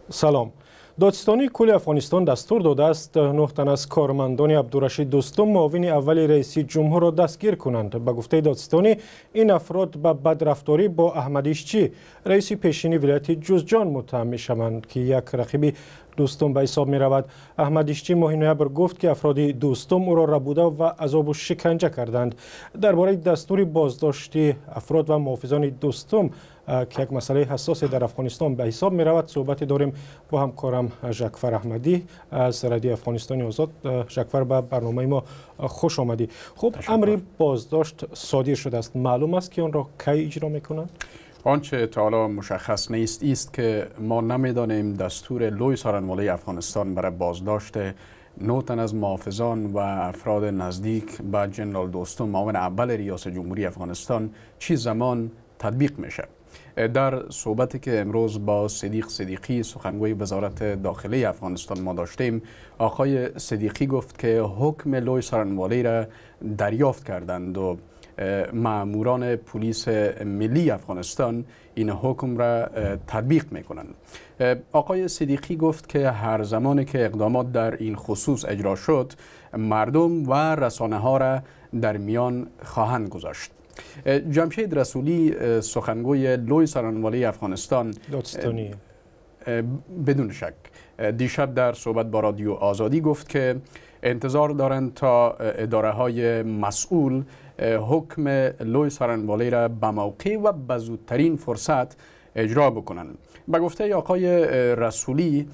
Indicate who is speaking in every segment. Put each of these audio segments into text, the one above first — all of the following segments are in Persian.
Speaker 1: سلام. دادستانی کل افغانستان دستور داده است 9 تن از کارمندان عبدالرشید دوستم معاون اول رئیس جمهور را دستگیر کنند. به گفته دادستانی این افراد به بدرفتاری با احمد ایشچی رئیس پیشینی ولایت جوزجان متهم می شوند که یک رقیب دوستم به حساب می رود. احمد ایشچی ماه نوامبر گفت که افراد دوستم او را ربوده و عذاب و شکنجه کردند. درباره دستور بازداشتی افراد و محافظان دوستم که یک مسئله حساس در افغانستان به حساب می رود صحبت داریم با همکارم ژکفر احمدی از رادیو افغانستان آزاد. ژکفر، به برنامه ما خوش آمدی. خب، امر بازداشت صادر شده است، معلوم است که آن را کی اجرا میکنند؟
Speaker 2: آنچه تا حالا مشخص نیست است که ما نمیدانیم دستور لوی سارنوالی افغانستان برای بازداشت 9 تن از محافظان و افراد نزدیک به جنرال دوستم معاون اول ریاست جمهوری افغانستان چی زمان تطبیق میشه. در صحبتی که امروز با صدیق صدیقی سخنگوی وزارت داخلی افغانستان ما داشتیم، آقای صدیقی گفت که حکم لوی سارنوالی را دریافت کردند و ماموران پلیس ملی افغانستان این حکم را تطبیق میکنند. آقای صدیقی گفت که هر زمانی که اقدامات در این خصوص اجرا شد، مردم و رسانه ها را در میان خواهند گذاشت. جمشید رسولی سخنگوی لوی سارنوالی افغانستان
Speaker 1: دادستانی
Speaker 2: بدون شک دیشب در صحبت با رادیو آزادی گفت که انتظار دارند تا اداره های مسئول حکم لوی سارنوالی را به موقع و به زودترین فرصت اجرا بکنند. به گفته آقای رسولی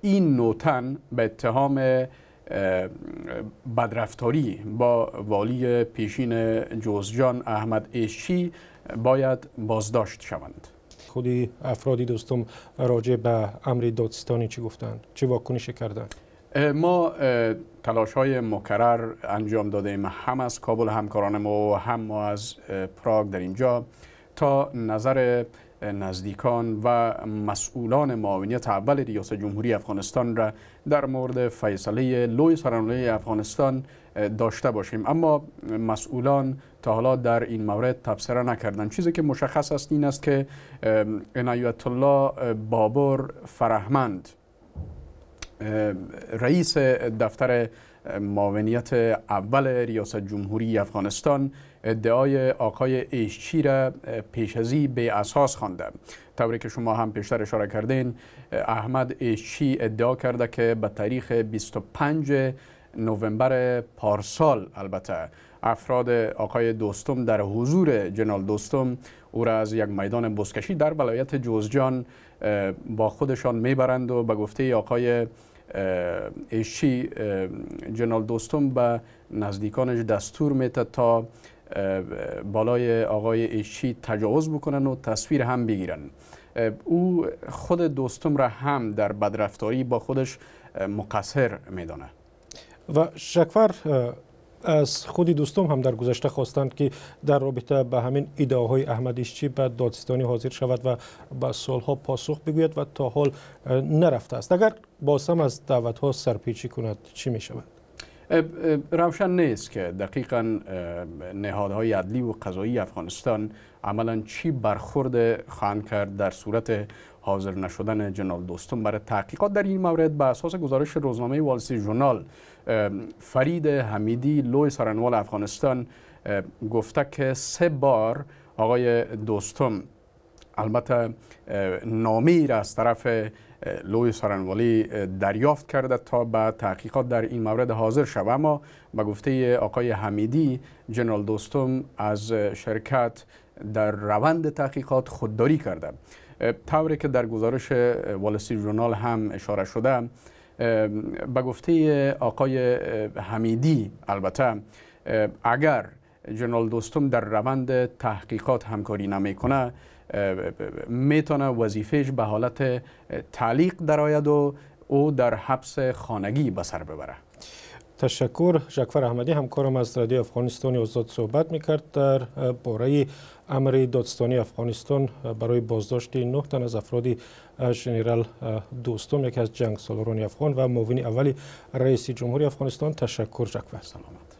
Speaker 2: این 9 تن به اتهام بدرفتاری با والی پیشین جوزجان احمد ایشچی باید بازداشت شوند.
Speaker 1: خودی افرادی دوستم راجع به امر دادستانی چی گفتند؟ چه واکنشی کردند؟
Speaker 2: ما تلاش های مکرر انجام دادیم، هم از کابل همکاران ما و هم ما از پراگ در اینجا، تا نظر نزدیکان و مسئولان معاونیت اول ریاست جمهوری افغانستان را در مورد فیصله لوی سارنوالی افغانستان داشته باشیم، اما مسئولان تا حالا در این مورد تبصره نکردند. چیزی که مشخص است این است که عنایت الله بابر فرهمند، رئیس دفتر معاونیت اول ریاست جمهوری افغانستان، ادعای آقای ایشچی را پیشازی به اساس خوانده. طوری که شما هم پیشتر اشاره کردین، احمد ایشچی ادعا کرده که به تاریخ 25 نوامبر پارسال البته افراد آقای دوستم در حضور جنرال دوستم او را از یک میدان بزکشی در ولایت جوزجان با خودشان میبرند و به گفته آقای ایشچی جنرال دوستم به نزدیکانش دستور میده تا بالای آقای ایشچی تجاوز بکنن و تصویر هم بگیرن. او خود دوستم را هم در بدرفتاری با خودش مقصر میدانه.
Speaker 1: و ژکفر، از خودی دوستم هم در گذشته خواستند که در رابطه به همین ادعاهای احمد ایشچی به دادستانی حاضر شود و به سالها پاسخ بگوید و تا حال نرفته است. اگر بازم از دعوتها سرپیچی کند چی می شود؟
Speaker 2: روشن نیست که دقیقا نهادهای عدلی و قضایی افغانستان عملا چی برخورد خواهند کرد در صورت حاضر نشدن جنرال دوستم برای تحقیقات در این مورد. به اساس گزارش روزنامه وال استریت ژورنال، فرید حمیدی لوی سارنوال افغانستان گفته که 3 بار آقای دوستم البته نامه‌ای را از طرف لوی سارنوالی دریافت کرده تا به تحقیقات در این مورد حاضر شود، اما به گفته آقای حمیدی جنرال دوستم از شرکت در روند تحقیقات خودداری کرده. طوری که در گزارش وال استریت ژورنال هم اشاره شده، به گفته آقای حمیدی البته اگر جنرال دوستم در روند تحقیقات همکاری نمیکنه، میتونه وظیفهش به حالت تعلیق درآید و او در حبس خانگی به سر ببره.
Speaker 1: تشکر. ژکفر احمدی همکارم از رادیو افغانستان آزاد صحبت میکرد در باره امر دادستانی افغانستان برای بازداشت 9 تن از افراد ژنرال دوستم، یکی از جنگسالاران افغان و معاون اول رئیس جمهوری افغانستان. تشکر ژکفر.
Speaker 2: سلامت.